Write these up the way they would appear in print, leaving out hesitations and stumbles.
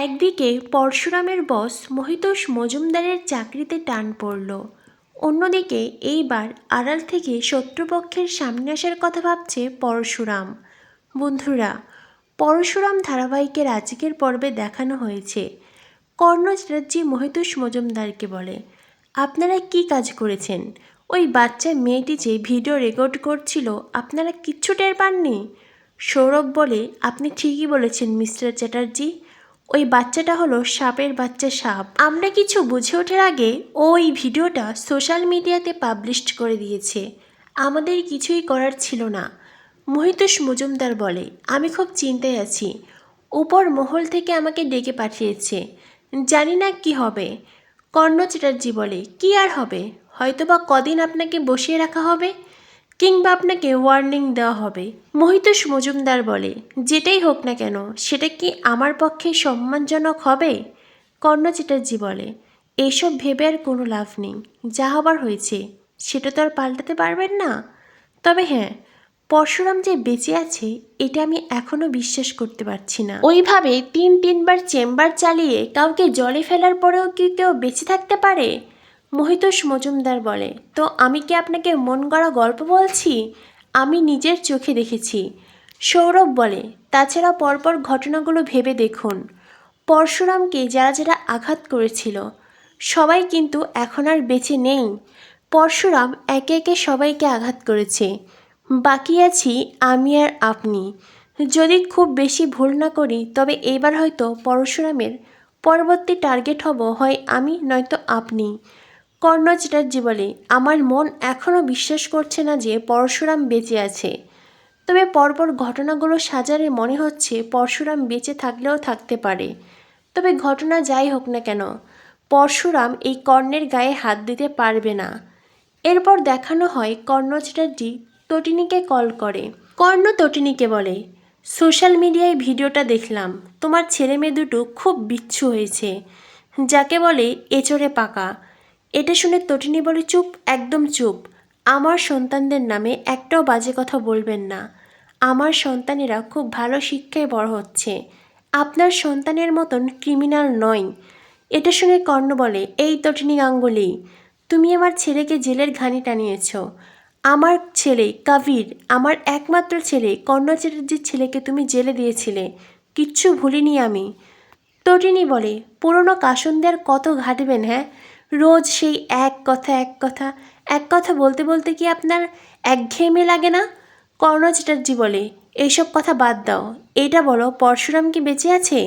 একদিকে পরশুরামের বস মহিতোষ মজুমদারের চাকরিতে টান পড়ল, অন্যদিকে এইবার আড়াল থেকে শত্রুপক্ষের সামনে আসার কথা ভাবছে পরশুরাম। বন্ধুরা, পরশুরাম ধারাবাহিকের আজকের পর্বে দেখানো হয়েছে কর্ণ চ্যাটার্জি মহিতোষ মজুমদারকে বলে, আপনারা কি কাজ করেছেন? ওই বাচ্চা মেয়েটি যে ভিডিও রেকর্ড করছিল আপনারা কিচ্ছু টের পাননি? সৌরভ বলে, আপনি ঠিকই বলেছেন মিস্টার চ্যাটার্জি, ওই বাচ্চাটা হলো সাপের বাচ্চা সাপ। আমরা কিছু বুঝে ওঠার আগে ওই ভিডিওটা সোশ্যাল মিডিয়াতে পাবলিশ করে দিয়েছে, আমাদের কিছুই করার ছিল না। মহিতোষ মজুমদার বলে, আমি খুব চিন্তায় আছি, উপর মহল থেকে আমাকে ডেকে পাঠিয়েছে, জানি না কি হবে। কর্ণ চ্যাটার্জি বলে, কি আর হবে, হয়তোবা কদিন আপনাকে বসিয়ে রাখা হবে, কিংবা আপনাকে ওয়ার্নিং দেওয়া হবে। মহিতোষ মজুমদার বলে, যেটাই হোক না কেন সেটা কি আমার পক্ষে সম্মানজনক হবে? কর্ণ চ্যাটার্জি বলে, এইসব ভেবে আর কোনো লাভ নেই, যা হবার হয়েছে সেটা তো আর পাল্টাতে পারবেন না। তবে হ্যাঁ, পরশুরাম যে বেঁচে আছে এটা আমি এখনও বিশ্বাস করতে পারছি না। ওইভাবে তিনবার চেম্বার চালিয়ে কাউকে জলে ফেলার পরেও কি কেউ বেঁচে থাকতে পারে? মহিতোষ মজুমদার বলে, তো আমি কি আপনাকে মন গড়া গল্প বলছি? আমি নিজের চোখে দেখেছি। সৌরভ বলে, তাছাড়া পরপর ঘটনাগুলো ভেবে দেখুন, পরশুরামকে যারা যারা আঘাত করেছিল সবাই কিন্তু এখন আর বেঁচে নেই। পরশুরাম একে একে সবাইকে আঘাত করেছে, বাকি আছি আমি আর আপনি। যদি খুব বেশি ভুল না করি তবে এবার হয়তো পরশুরামের পরবর্তী টার্গেট হব হয় আমি নয়তো আপনি। কর্ণ চ্যাটার্জি বলে, আমার মন এখনও বিশ্বাস করছে না যে পরশুরাম বেঁচে আছে, তবে পরপর ঘটনাগুলো সাজারে মনে হচ্ছে পরশুরাম বেঁচে থাকলেও থাকতে পারে। তবে ঘটনা যাই হোক না কেন পরশুরাম এই কর্ণের গায়ে হাত দিতে পারবে না। এরপর দেখানো হয় কর্ণ চ্যাটার্জি তটিনীকে কল করে। কর্ণ তটিনীকে বলে, সোশ্যাল মিডিয়ায় ভিডিওটা দেখলাম, তোমার ছেলে মেয়ে দুটো খুব বিচ্ছু হয়েছে, যাকে বলে এচড়ে পাকা। এটা শুনে তটিনী বলে, চুপ, একদম চুপ, আমার সন্তানদের নামে একটাও বাজে কথা বলবেন না, আমার সন্তানেরা খুব ভালো শিক্ষায় বড় হচ্ছে, আপনার সন্তানের মতন ক্রিমিনাল নয়। এটা শুনে কর্ণ বলে, এই তটিনী গাঙ্গুলি, তুমি আমার ছেলেকে জেলের ঘানি টানিয়েছ। আমার ছেলে কাবির, আমার একমাত্র ছেলে কর্ণ চ্যাটার্জির ছেলেকে তুমি জেলে দিয়েছিলে, কিচ্ছু ভুলিনি আমি। তটিনী বলে, পুরনো কাসুন্দের কত ঘাটবেন? হ্যাঁ, রোজ সেই এক কথা এক কথা বলতে বলতে কি আপনার একঘেয়েমি লাগে না? কর্ণ চ্যাটার্জি বলে, এইসব কথা বাদ দাও, এটা বলো পরশুরাম কি বেঁচে আছে?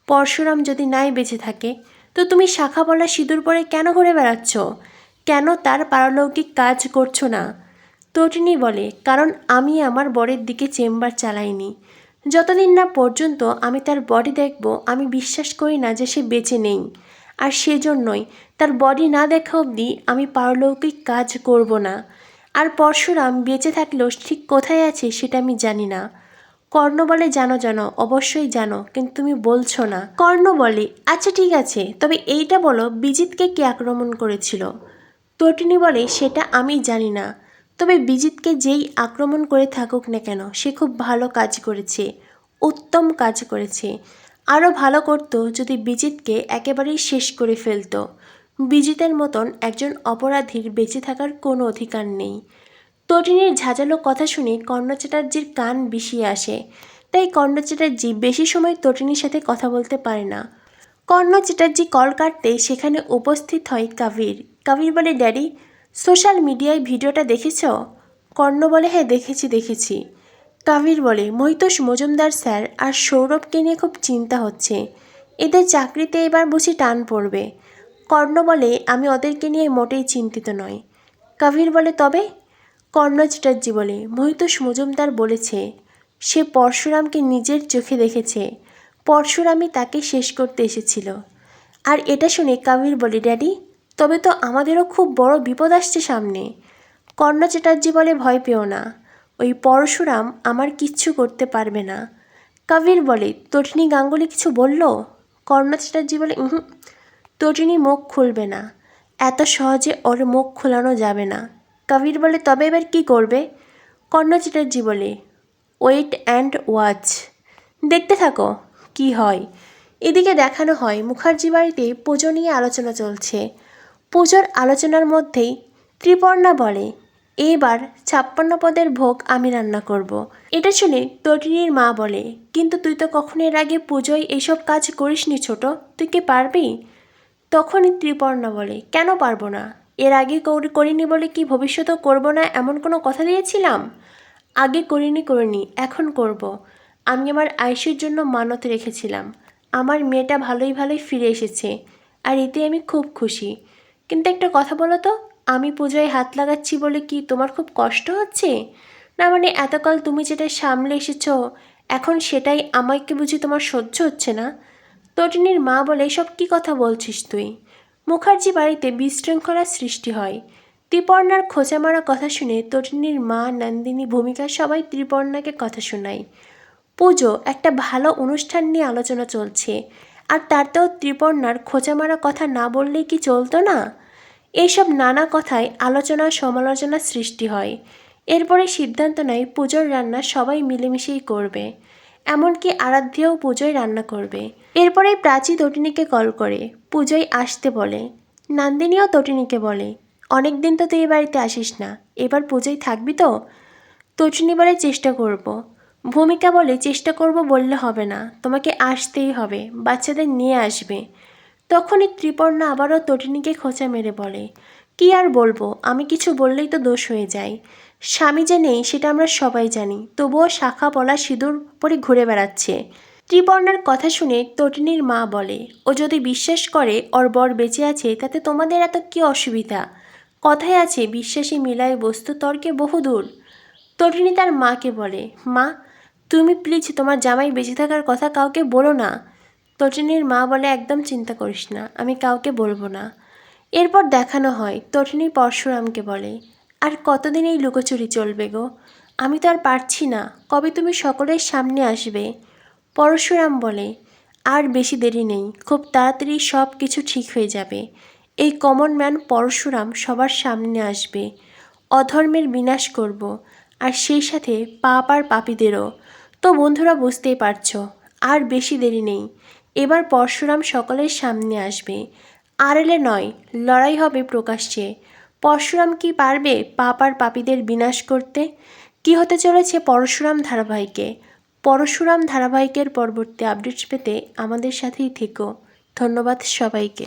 পরশুরাম যদি নাই বেঁচে থাকে তো তুমি শাখা বলা সিঁদুর পরে কেন ঘুরে বেড়াচ্ছ? কেন তার পারলৌকিক কাজ করছো না? তটিনী বলে, কারণ আমি আমার বরের দিকে চেম্বার চালাইনি, যতদিন না পর্যন্ত আমি তার বডি দেখব আমি বিশ্বাস করি না যে সে বেঁচে নেই, আর সেজন্যই তার বডি না দেখা অবধি আমি পারলৌকিক কাজ করব না। আর পরশুরাম বেঁচে থাকলেও ঠিক কোথায় আছে সেটা আমি জানি না। কর্ণ বলে, জানো অবশ্যই জানো, কিন্তু তুমি বলছো না। কর্ণ বলে, আচ্ছা ঠিক আছে, তবে এইটা বলো বিজিতকে কে আক্রমণ করেছিল? তটিনী বলে, সেটা আমি জানি না, তবে বিজিতকে যেই আক্রমণ করে থাকুক না কেন সে খুব ভালো কাজ করেছে, উত্তম কাজ করেছে। আরও ভালো করতো যদি বিজিতকে একেবারেই শেষ করে ফেলতো। বিজিতের মতন একজন অপরাধীর বেঁচে থাকার কোনো অধিকার নেই। তটিনীর ঝাঁঝালো কথা শুনে কর্ণ চ্যাটার্জির কান বিষিয়ে আসে, তাই কর্ণ চ্যাটার্জি বেশি সময় তটিনীর সাথে কথা বলতে পারে না। কর্ণ চ্যাটার্জি কল কাটতে সেখানে উপস্থিত হয় কাবির। কাবির বলে, ড্যাডি, সোশ্যাল মিডিয়ায় ভিডিওটা দেখেছ? কর্ণ বলে, হ্যাঁ দেখেছি। কাবির বলে, মহিতোষ মজুমদার স্যার আর সৌরভকে নিয়ে খুব চিন্তা হচ্ছে, এদের চাকরিতে এবার বুঝি টান পড়বে। কর্ণ বলে, আমি ওদেরকে নিয়ে মোটেই চিন্তিত নয়। কাবির বলে, তবে? কর্ণ চ্যাটার্জি বলে, মহিতোষ মজুমদার বলেছে সে পরশুরামকে নিজের চোখে দেখেছে, পরশুরামই তাকে শেষ করতে এসেছিল। আর এটা শুনে কাবির বলে, ড্যাডি, তবে তো আমাদেরও খুব বড় বিপদ আসছে সামনে। কর্ণ চ্যাটার্জি বলে, ভয় পেও না, ওই পরশুরাম আমার কিচ্ছু করতে পারবে না। কাবির বলে, তটিনী গাঙ্গুলি কিছু বলল? কর্ণ চ্যাটার্জি বলে, তটিনী মুখ খুলবে না, এত সহজে ওর মুখ খোলানো যাবে না। কাবির বলে, তবে এবার কী করবে? কর্ণ চ্যাটার্জি বলে, ওয়েট অ্যান্ড ওয়াচ, দেখতে থাকো কি হয়। এদিকে দেখানো হয় মুখার্জি বাড়িতে পুজো নিয়ে আলোচনা চলছে। পুজোর আলোচনার মধ্যেই ত্রিপর্ণা বলে, এইবার 56 পদের ভোগ আমি রান্না করব। এটা শুনে তটিনীর মা বলে, কিন্তু তুই তো কখনো এর আগে পুজোয় এসব কাজ করিসনি ছোট, তুই কি পারবি? তখনই ত্রিপর্ণা বলে, কেন পারবো না? এর আগে করিনি বলে কি ভবিষ্যতেও করবো না এমন কোনো কথা দিয়েছিলাম? আগে করিনি, এখন করব। আমি আমার আয়ুষের জন্য মানত রেখেছিলাম। আমার মেয়েটা ভালোই ফিরে এসেছে, আর এতে আমি খুব খুশি। কিন্তু একটা কথা বলো তো, আমি পূজায় হাত লাগাচ্ছি বলে কি তোমার খুব কষ্ট হচ্ছে? না মানে এতকাল তুমি যেটা সামলে এসেছো, এখন সেটাই আমাকে বুঝি তোমার সহ্য হচ্ছে না? তটিনীর মা বলে, এসব কী কথা বলছিস তুই? মুখার্জি বাড়িতে বিশৃঙ্খলার সৃষ্টি হয়। ত্রিপর্ণার খোঁচা মারা কথা শুনে তটিনীর মা, নন্দিনী, ভূমিকা সবাই ত্রিপর্ণাকে কথা শোনায়। পুজো একটা ভালো অনুষ্ঠান নিয়ে আলোচনা চলছে, আর তাতেও ত্রিপর্ণার খোঁচা মারা কথা না বললেই কি চলতো না? এইসব নানা কথায় আলোচনা সমালোচনার সৃষ্টি হয়। এরপরে সিদ্ধান্ত নেয় পুজোর রান্না সবাই মিলেমিশেই করবে, এমনকি আরাধ্যেও পুজোয় রান্না করবে। এরপরেই প্রাচী তটিনীকে কল করে পুজোয় আসতে বলে। নন্দিনীও তটিনীকে বলে, অনেক দিন তো তুই এই বাড়িতে আসিস না, এবার পুজোয় থাকবি তো? তটিনী বলে, চেষ্টা করব। ভূমিকা বলে, চেষ্টা করব বললে হবে না, তোমাকে আসতেই হবে, বাচ্চাদের নিয়ে আসবে। তখনই ত্রিপর্ণা আবারও তটিনীকে খোঁচা মেরে বলে, কি আর বলবো, আমি কিছু বললেই তো দোষ হয়ে যায়। স্বামী যে নেই সেটা আমরা সবাই জানি, তবুও শাখা পলা সিঁদুর পরে ঘুরে বেড়াচ্ছে। ত্রিপর্ণার কথা শুনে তটিনীর মা বলে, ও যদি বিশ্বাস করে ওর বর বেঁচে আছে তাতে তোমাদের এত কী অসুবিধা? কথায় আছে, বিশ্বাসী মিলায় বস্তু তর্কে বহুদূর। তটিনী তার মাকে বলে, মা তুমি প্লিজ তোমার জামাই বেঁচে থাকার কথা কাউকে বলো না। তটিনীর মা বলে, একদম চিন্তা করিস না, আমি কাউকে বলবো না। এরপর দেখানো হয় তটিনী পরশুরামকে বলে, আর কতদিন এই লুকোচুরি চলবে গো? আমি তো আর পারছি না, কবে তুমি সকলের সামনে আসবে? পরশুরাম বলে, আর বেশি দেরি নেই, খুব তাড়াতাড়ি সব কিছু ঠিক হয়ে যাবে। এই কমন ম্যান পরশুরাম সবার সামনে আসবে, অধর্মের বিনাশ করব, আর সেই সাথে পাপ আর পাপীদেরও। তো বন্ধুরা বুঝতেই পারছো, আর বেশি দেরি নেই, এবার পরশুরাম সকলের সামনে আসবে। আড়ালে নয়, লড়াই হবে প্রকাশ্যে। পরশুরাম কি পারবে পাপ আর পাপীদের বিনাশ করতে? কি হতে চলেছে পরশুরাম ধারাবাহিকের পরবর্তী আপডেটস পেতে আমাদের সাথেই থেকো। ধন্যবাদ সবাইকে।